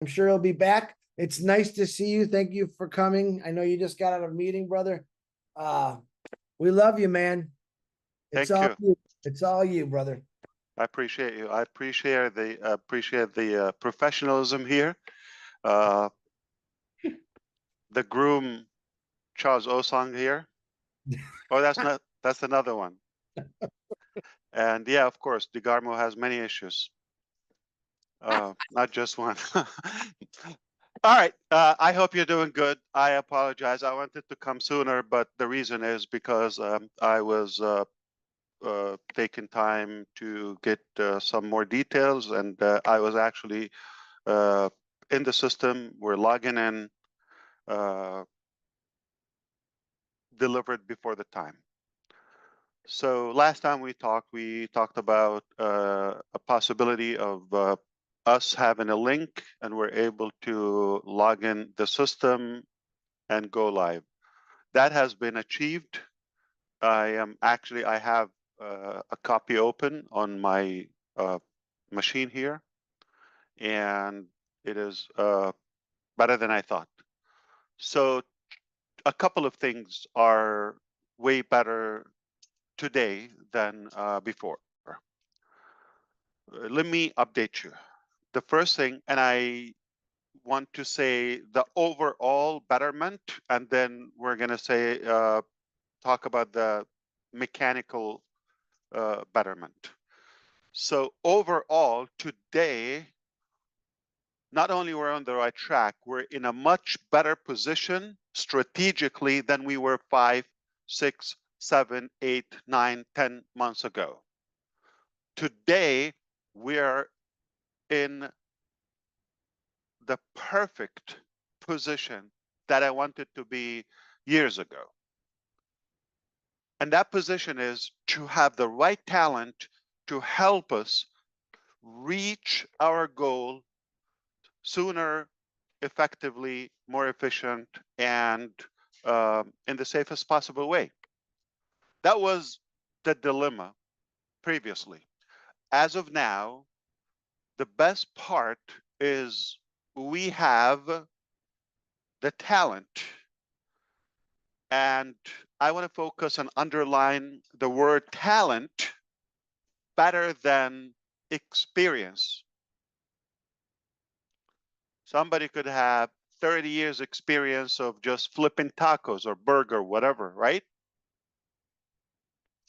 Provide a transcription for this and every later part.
I'm sure he'll be back. It's nice to see you. Thank you for coming. I know you just got out of a meeting, brother. Uh, we love you, man. It's Thank all you. you. It's all you, brother. I appreciate you. I appreciate the professionalism here. Uh, the groom Charles Osang here. Oh, that's another one. And yeah, of course, DeGarmo has many issues. Not just one. All right. I hope you're doing good. I apologize. I wanted to come sooner, but the reason is because I was taking time to get some more details, and I was actually in the system. We're logging in, delivered before the time. So last time we talked about a possibility of us having a link, and we're able to log in the system and go live. That has been achieved. I have a copy open on my machine here, and it is better than I thought. So a couple of things are way better today than before. Let me update you. The first thing, and I want to say the overall betterment, and then we're going to say talk about the mechanical betterment. So overall, today, not only we're on the right track, we're in a much better position strategically than we were 5, 6, 7, 8, 9, 10 months ago. Today, we're in the perfect position that I wanted to be years ago. And that position is to have the right talent to help us reach our goal sooner, effectively, more efficient, and in the safest possible way. That was the dilemma previously. As of now, the best part is we have the talent, and I want to focus and underline the word talent better than experience. Somebody could have 30 years experience of just flipping tacos or burger, whatever, right?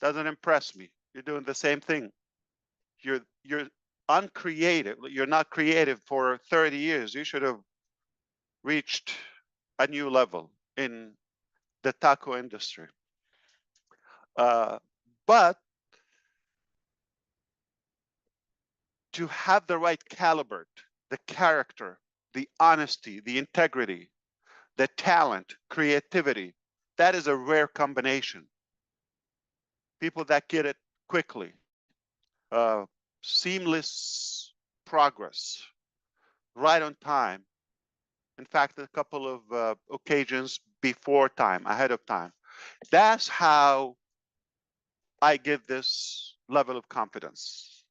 Doesn't impress me. You're doing the same thing. You're uncreative. You're not creative for 30 years. You should have reached a new level in the taco industry. But to have the right caliber, the character, the honesty, the integrity, the talent, creativity, that is a rare combination. People that get it quickly, seamless progress, right on time. In fact, a couple of occasions before time, ahead of time. That's how I give this level of confidence.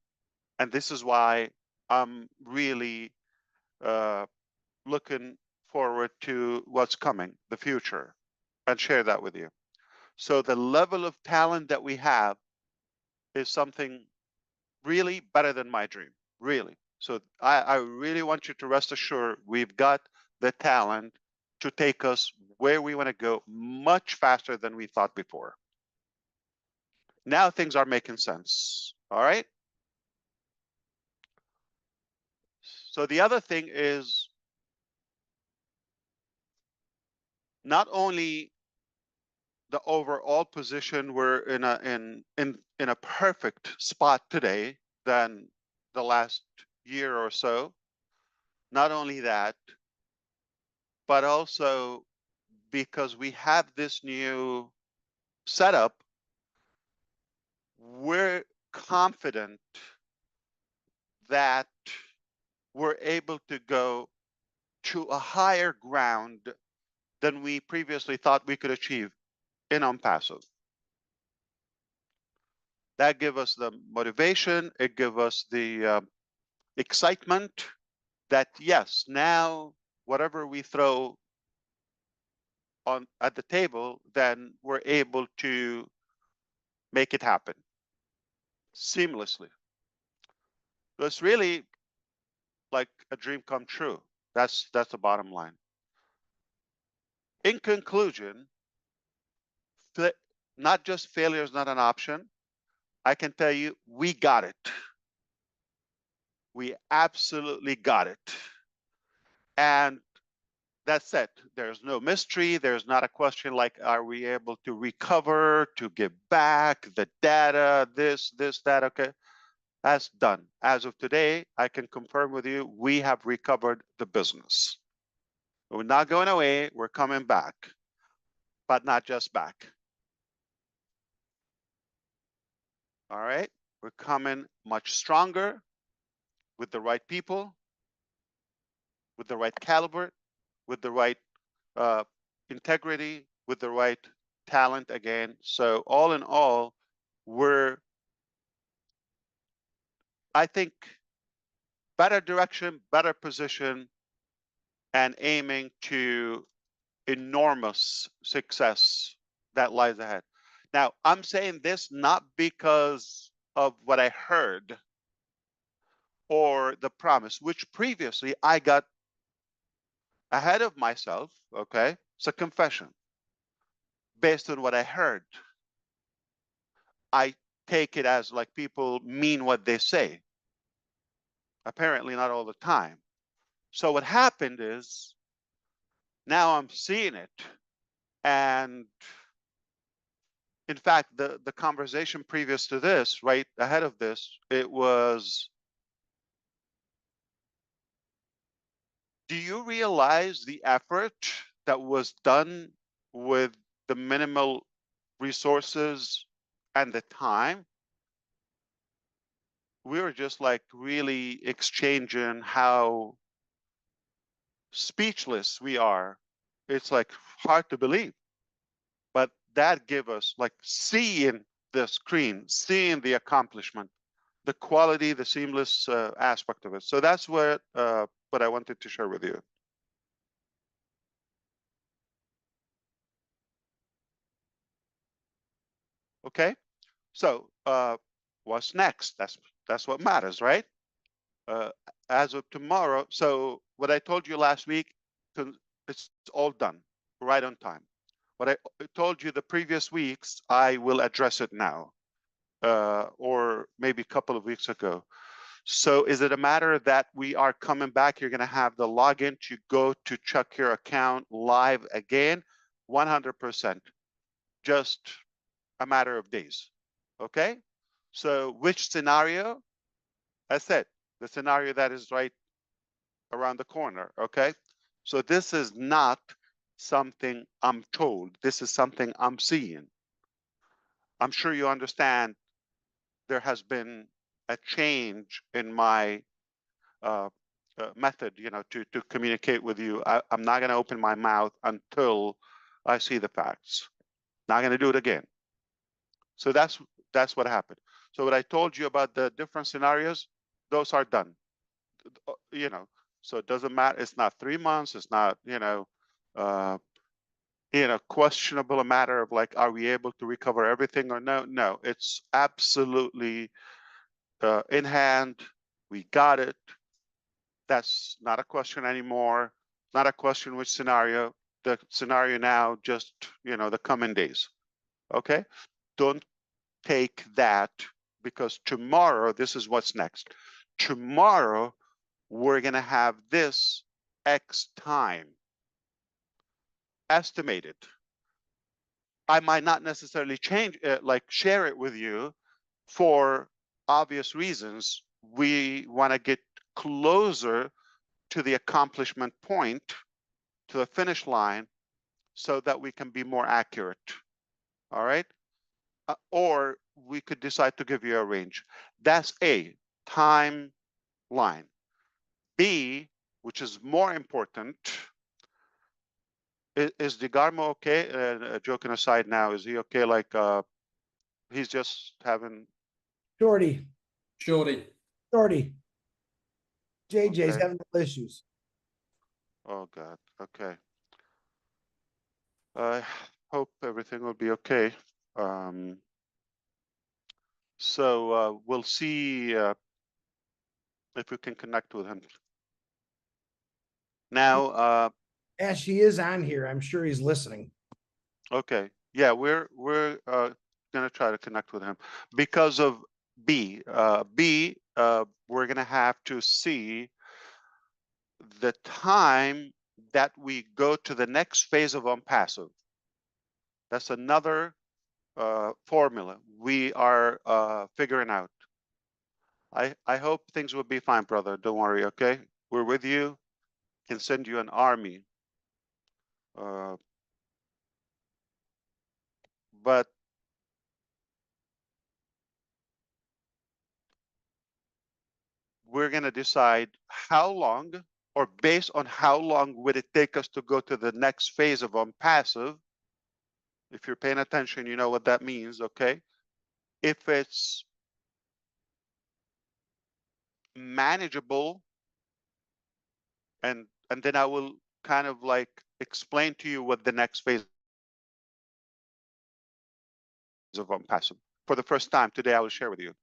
And this is why I'm really looking forward to what's coming, the future, and share that with you. So the level of talent that we have is something really better than my dream, really. So I really want you to rest assured we've got the talent to take us where we want to go much faster than we thought before. Now things are making sense, all right? So the other thing is not only the overall position, we're in a perfect spot today than the last year or so. Not only that, but also because we have this new setup, we're confident that we're able to go to a higher ground than we previously thought we could achieve in OnPassive. That give us the motivation, it give us the excitement that yes, now whatever we throw on at the table, then we're able to make it happen seamlessly. So it's really like a dream come true. That's the bottom line. In conclusion, not just failure is not an option. I can tell you, we got it. We absolutely got it. And that's it. There's no mystery. There's not a question like, are we able to recover, to give back the data, this, that, okay. That's done. As of today, I can confirm with you, we have recovered the business. We're not going away, we're coming back, but not just back. All right, we're coming much stronger with the right people, with the right caliber, with the right integrity, with the right talent again. So all in all, I think, better direction, better position, and aiming to enormous success that lies ahead. Now, I'm saying this not because of what I heard or the promise, which previously I got ahead of myself, okay? It's a confession. Based on what I heard, I take it as like people mean what they say. Apparently not all the time. So what happened is, now I'm seeing it, and in fact, the conversation previous to this, right ahead of this, it was, do you realize the effort that was done with the minimal resources and the time? We were just like really exchanging how speechless we are. It's like hard to believe. But that gave us like seeing the screen, seeing the accomplishment, the quality, the seamless aspect of it. So that's what I wanted to share with you. Okay, so what's next? That's what matters, right? As of tomorrow. So what I told you last week, it's all done, right on time. What I told you the previous weeks, I will address it now, or maybe a couple of weeks ago. So is it a matter that we are coming back? You're going to have the login to go to check your account live again? 100%. Just a matter of days. Okay? So which scenario? I said the scenario that is right around the corner. Okay? So this is not something I'm told. This is something I'm seeing. I'm sure you understand there has been a change in my method, to communicate with you. I'm not going to open my mouth until I see the facts. Not going to do it again. So that's what happened. So what I told you about the different scenarios, those are done. So it doesn't matter. It's not 3 months. It's not questionable a matter of like, are we able to recover everything or no? No, it's absolutely in hand. We got it. That's not a question anymore. Not a question which scenario. The scenario now, just the coming days. Okay, don't take that, because tomorrow, this is what's next. Tomorrow, we're gonna have this X time estimated. I might not necessarily share it with you for obvious reasons. We want to get closer to the accomplishment point, to the finish line, so that we can be more accurate. All right? Or we could decide to give you a range. That's A, timeline. B, which is more important, is DeGarmo okay? Joking aside now, is he okay? Like, he's just having... Shorty, Shorty. Shorty. JJ's Okay. having issues. Oh God. Okay. I hope everything will be okay. Um, so we'll see if we can connect with him. Now, Yeah, she is on here. I'm sure he's listening. okay. Yeah, we're gonna try to connect with him because of B. We're gonna have to see the time that we go to the next phase of unpassive. That's another formula we are figuring out. I hope things will be fine, brother. Don't worry, okay? We're with you. Can send you an army. Uh, but we're gonna decide how long, or based on how long would it take us to go to the next phase of unpassive. If you're paying attention, you know what that means, okay? If it's manageable, and then I will kind of like explain to you what the next phase of unpassive. For the first time today, I will share with you.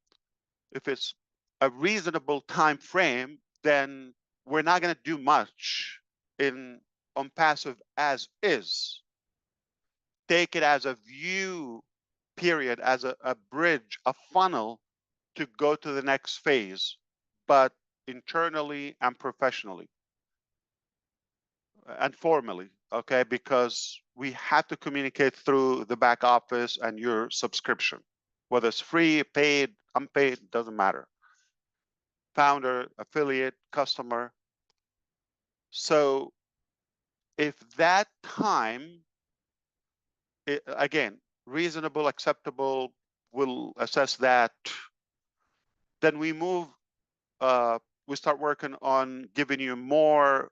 If it's a reasonable time frame, then we're not going to do much in unpassive as is. Take it as a view period, as a bridge, a funnel to go to the next phase, but internally and professionally and formally, okay? Because we have to communicate through the back office and your subscription, whether it's free, paid, unpaid, doesn't matter. Founder, affiliate, customer. So if that time, again, reasonable, acceptable, we'll assess that. Then we move, we start working on giving you more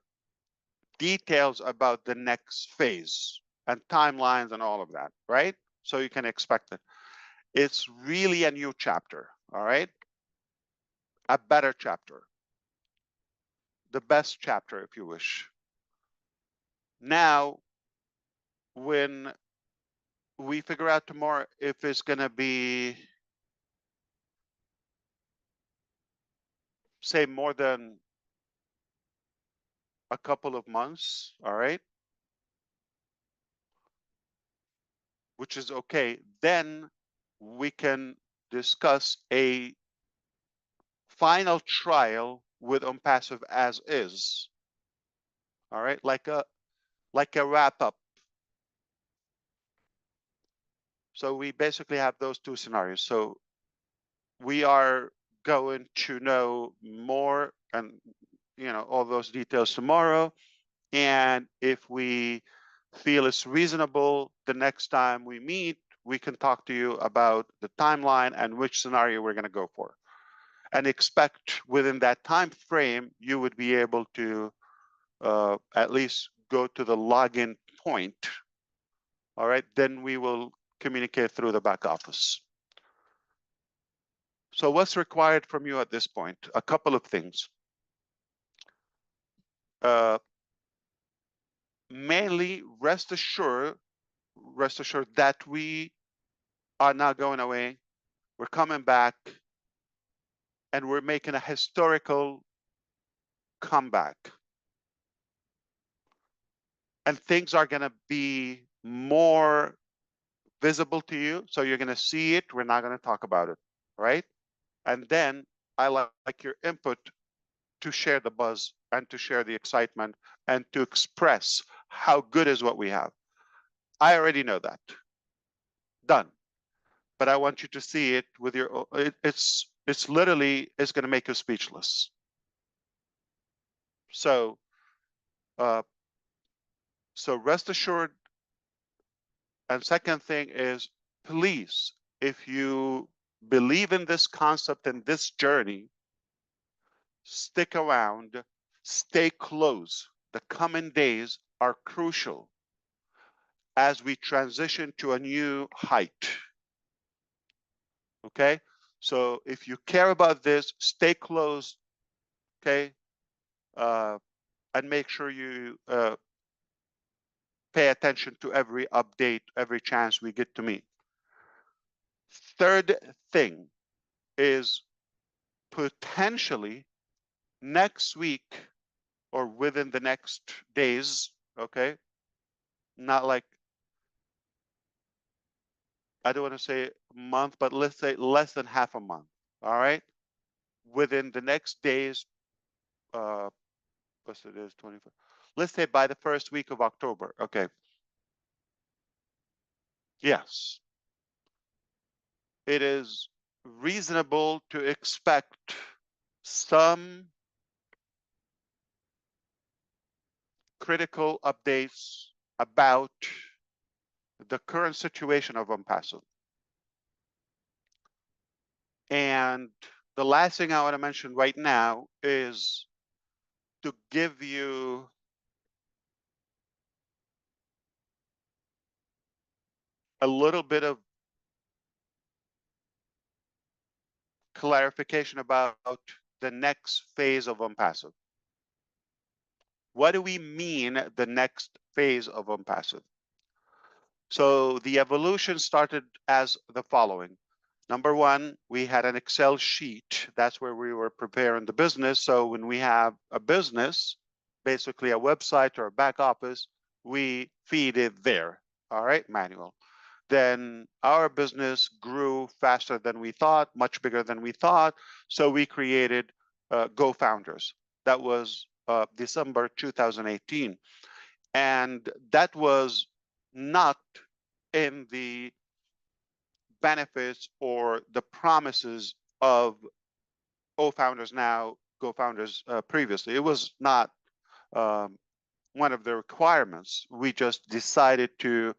details about the next phase and timelines and all of that, right? So you can expect it. It's really a new chapter, all right? A better chapter, the best chapter, if you wish. Now, when we figure out tomorrow if it's going to be, say, more than a couple of months, all right, which is okay, then we can discuss a final trial with unpassive as is, all right, like a wrap up. So we basically have those two scenarios. So we are going to know more and all those details tomorrow. And if we feel it's reasonable, the next time we meet, we can talk to you about the timeline and which scenario we're going to go for. And expect within that time frame, you would be able to at least go to the login point. All right, then we will communicate through the back office. So what's required from you at this point? A couple of things. Mainly, rest assured that we are not going away. We're coming back, and we're making a historical comeback. And things are going to be more visible to you. So you're going to see it. We're not going to talk about it, right? And then I like your input to share the buzz and to share the excitement and to express how good is what we have. I already know that. Done. But I want you to see it with your, it's literally, it's going to make you speechless. So, so rest assured. And second thing is, please, if you believe in this concept and this journey, stick around, stay close. The coming days are crucial as we transition to a new height. Okay? So if you care about this, stay close. Okay? and make sure you pay attention to every update, every chance we get to meet. Third thing is potentially next week or within the next days, okay? Not like, I don't want to say a month, but let's say less than half a month, all right? Within the next days, what's it is, 24. Let's say by the first week of October, okay? Yes, it is reasonable to expect some critical updates about the current situation of Paso. And the last thing I want to mention right now is to give you a little bit of clarification about the next phase of Paso. What do we mean the next phase of Paso? So the evolution started as the following. Number one, we had an Excel sheet. That's where we were preparing the business. So when we have a business, basically a website or a back office, we feed it there. All right, manual. Then our business grew faster than we thought, much bigger than we thought. So we created Go Founders. That was December 2018. And that was not in the benefits or the promises of Founders now, Go Founders previously. It was not one of the requirements. We just decided to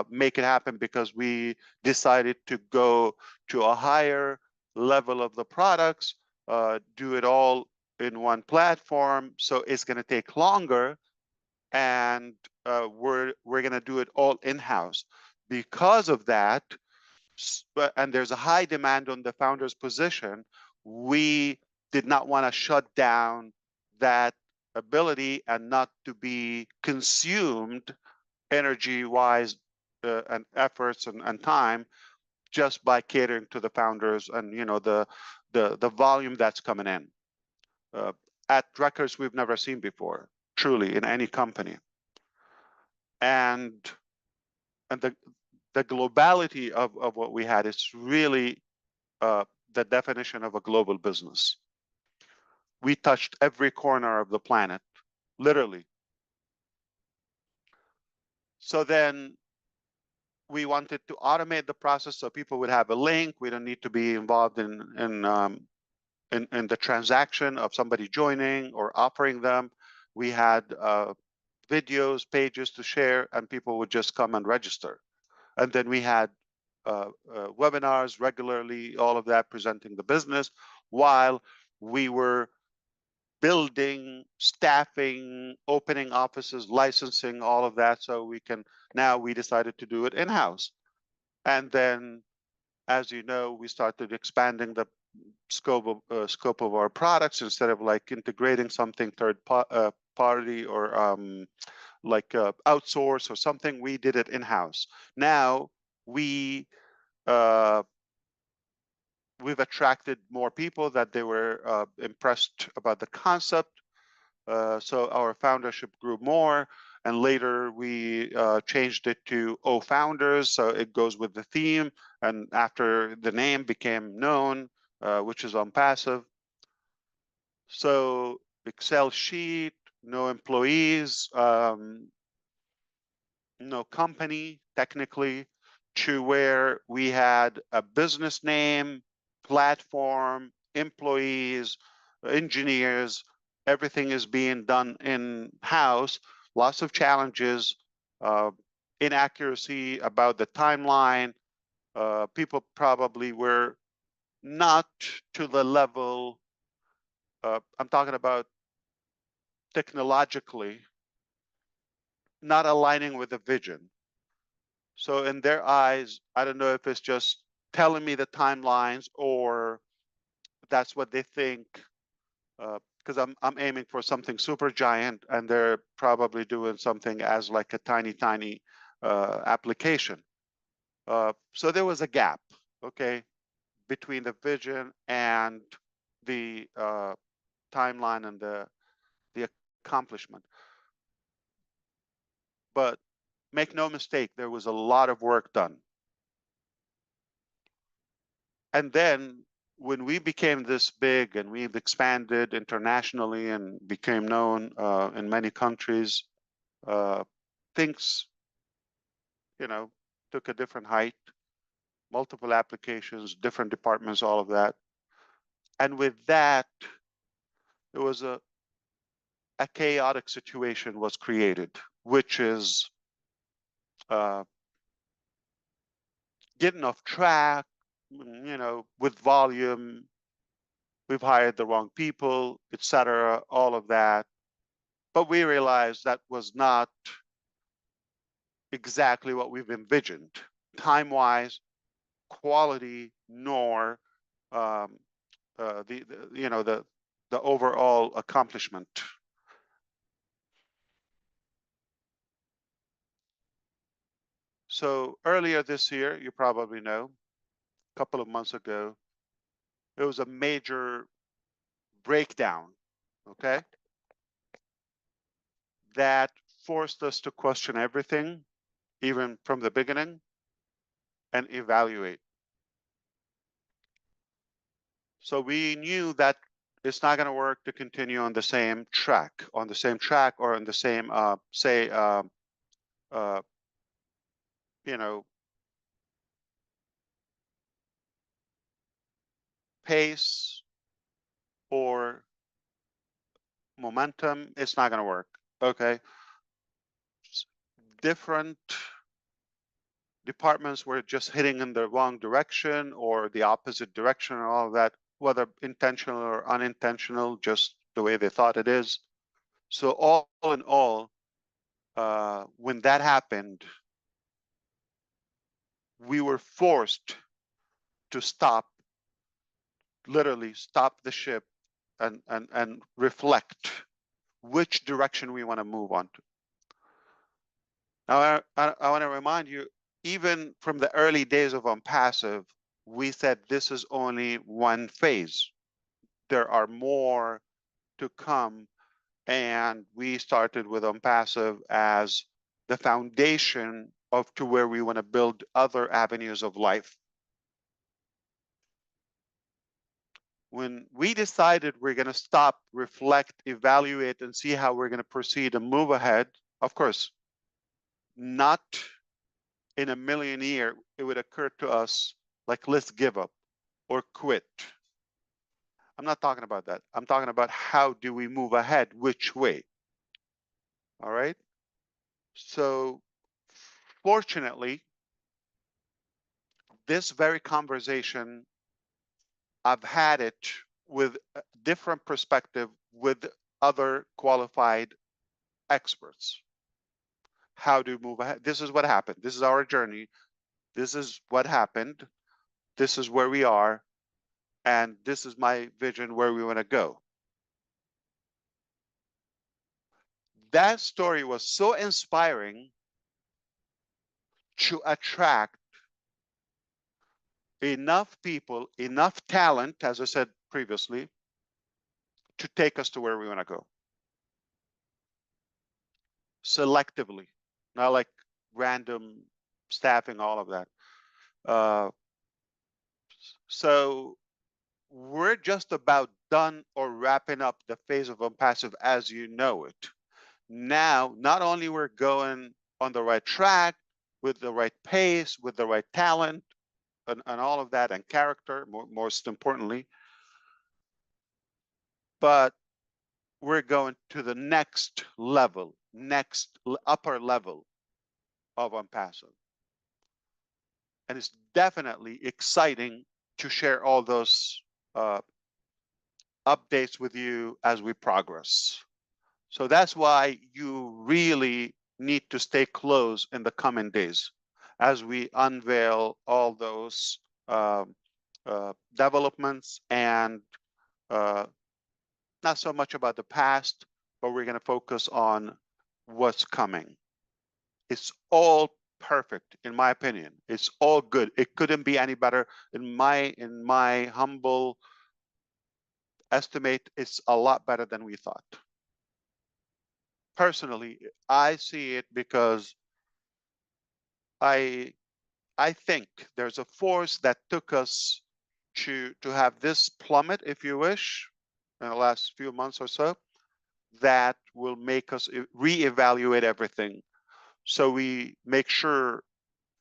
make it happen because we decided to go to a higher level of the products, do it all in one platform. So it's going to take longer, and we're going to do it all in-house. Because of that, and there's a high demand on the founder's position, we did not want to shut down that ability and not to be consumed energy-wise and efforts and time just by catering to the founders and the volume that's coming in at records we've never seen before, truly, in any company. And the globality of what we had is really the definition of a global business. We touched every corner of the planet, literally. So then we wanted to automate the process so people would have a link. We don't need to be involved in the transaction of somebody joining or offering them. We had videos, pages to share, and people would just come and register. And then we had webinars regularly, all of that presenting the business while we were building, staffing, opening offices, licensing, all of that. So now we decided to do it in-house. And then, as you know, we started expanding the scope of our products. Instead of like integrating something third party or like outsource or something, we did it in-house. Now we've attracted more people that they were impressed about the concept. So our foundership grew more, and later we changed it to Founders, so it goes with the theme, and after the name became known, which is Passive. So Excel sheet, no employees, no company technically, to where we had a business name, platform, employees, engineers. Everything is being done in-house. Lots of challenges, inaccuracy about the timeline. People probably were not to the level, I'm talking about technologically, not aligning with the vision. So in their eyes, I don't know if it's just telling me the timelines or that's what they think because I'm aiming for something super giant, and they're probably doing something as like a tiny application. So there was a gap, okay, between the vision and the timeline and the accomplishment. But make no mistake, there was a lot of work done. And then when we became this big and we've expanded internationally and became known in many countries, things, took a different height, multiple applications, different departments, all of that. And with that, there was a chaotic situation was created, which is getting off track, with volume. We've hired the wrong people, etc., all of that. But we realized that was not exactly what we've envisioned, time-wise, quality, nor the overall accomplishment. So earlier this year, you probably know, a couple of months ago, there was a major breakdown, okay, that forced us to question everything, even from the beginning, and evaluate. So we knew that it's not going to work to continue on the same track, or on the same, pace or momentum. It's not going to work. Okay. Different departments were just hitting in the wrong direction or the opposite direction and all of that, whether intentional or unintentional, just the way they thought it is. So all in all, when that happened, we were forced to literally stop the ship and reflect which direction we want to move on to. Now, I want to remind you, even from the early days of OnPassive, we said this is only one phase. There are more to come, and we started with OnPassive as the foundation to where we want to build other avenues of life. When we decided we're going to stop, reflect, evaluate, and see how we're going to proceed and move ahead, of course, not in a million years it would occur to us like, let's give up or quit. I'm not talking about that. I'm talking about how do we move ahead, which way. All right. So fortunately, this very conversation, I've had it with a different perspective with other qualified experts. How to move ahead. This is what happened. This is our journey. This is what happened. This is where we are. And this is my vision where we want to go. That story was so inspiring to attract enough people, enough talent, as I said previously, to take us to where we want to go. Selectively, not like random staffing, all of that. So we're just about done or wrapping up the phase of OnPassive as you know it. Now, not only we're going on the right track, with the right pace, with the right talent, and all of that, and character, most importantly, but we're going to the next level, upper level of OnPassive. And it's definitely exciting to share all those updates with you as we progress. So that's why you really need to stay close in the coming days as we unveil all those developments and not so much about the past, but we're going to focus on what's coming. It's all perfect, in my opinion. It's all good. It couldn't be any better. In my humble estimate, it's a lot better than we thought. Personally, I see it because I think there's a force that took us to have this plummet, if you wish, in the last few months or so, that will make us reevaluate everything. So we make sure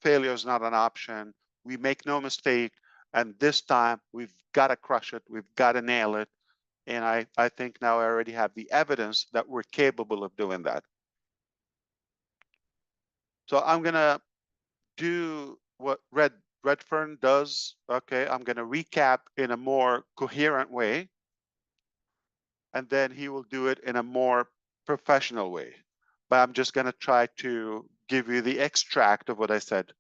failure is not an option. We make no mistake. And this time we've got to crush it. We've got to nail it. And I think now I already have the evidence that we're capable of doing that. So I'm going to do what Redfern does. Okay, I'm going to recap in a more coherent way. And then he will do it in a more professional way. But I'm just going to try to give you the extract of what I said.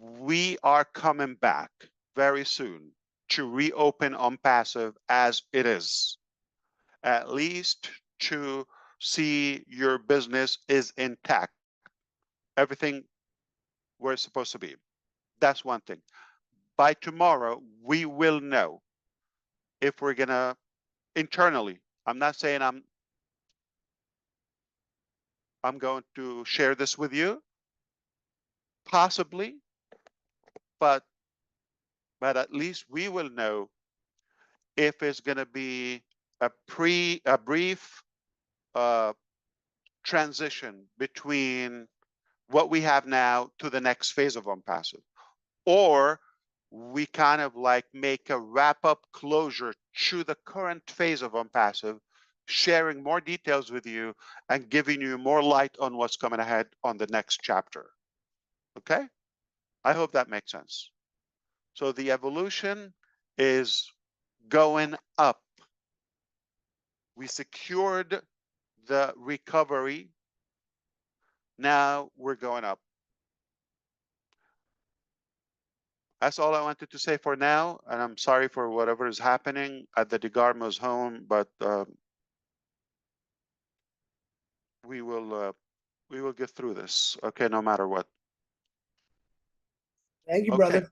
We are coming back very soon to reopen on passive as it is, at least to see your business is intact, everything where it's supposed to be. That's one thing. By tomorrow, we will know if we're gonna internally. I'm not saying I'm going to share this with you, possibly, but at least we will know if it's gonna be a brief transition between what we have now to the next phase of OnPassive, or we kind of like make a wrap-up closure to the current phase of OnPassive, sharing more details with you and giving you more light on what's coming ahead on the next chapter. Okay? I hope that makes sense. So the evolution is going up. We secured the recovery. Now we're going up. That's all I wanted to say for now, and I'm sorry for whatever is happening at the DeGarmo's home, but we will get through this, okay, no matter what. Thank you, Okay.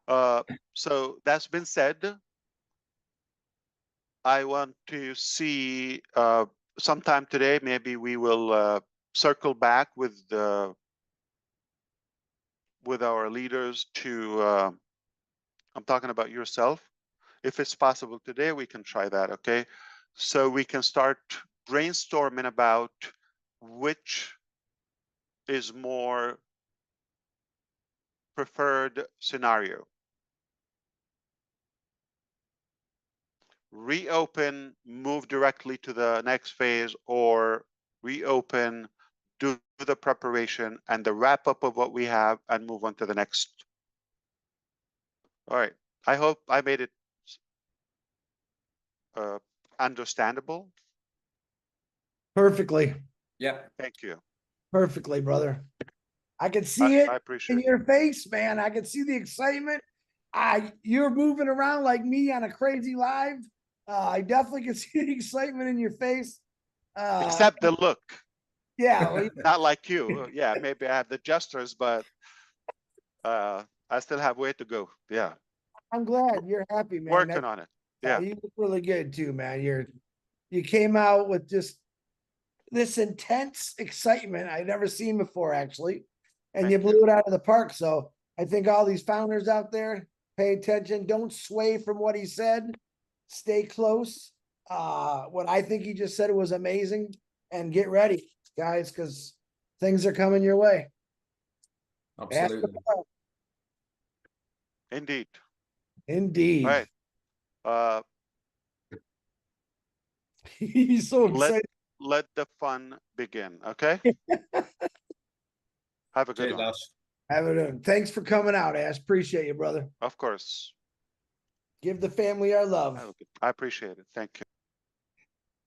brother. So that's been said. I want to see sometime today, maybe we will circle back with our leaders to, I'm talking about yourself. If it's possible today, we can try that, okay? So we can start brainstorming about which is more preferred scenario. Reopen, move directly to the next phase, or reopen, do the preparation and the wrap up of what we have and move on to the next. All right. I hope I made it understandable. Perfectly. Yeah. Thank you. Perfectly, brother. I could see it I in appreciate your face, man. I could see the excitement. You're moving around like me on a crazy live. I definitely can see the excitement in your face. Except the look. Yeah, well, Not like you. Yeah, maybe I have the gestures, but I still have way to go. Yeah. I'm glad you're happy, man. Working on it. Yeah. You look really good too, man. You came out with just this intense excitement I'd never seen before, actually. And Thank you blew you. it out of the park. So I think all these founders out there, pay attention. Don't sway from what he said. Stay close. What I think he just said was amazing. And get ready, guys, because things are coming your way. Absolutely. Indeed. Indeed. All right. He's so excited. Let the fun begin. Okay. Have a good Cheers, one. Ash. Have it. Thanks for coming out, Ash. Appreciate you, brother. Of course. Give the family our love. I appreciate it. Thank you.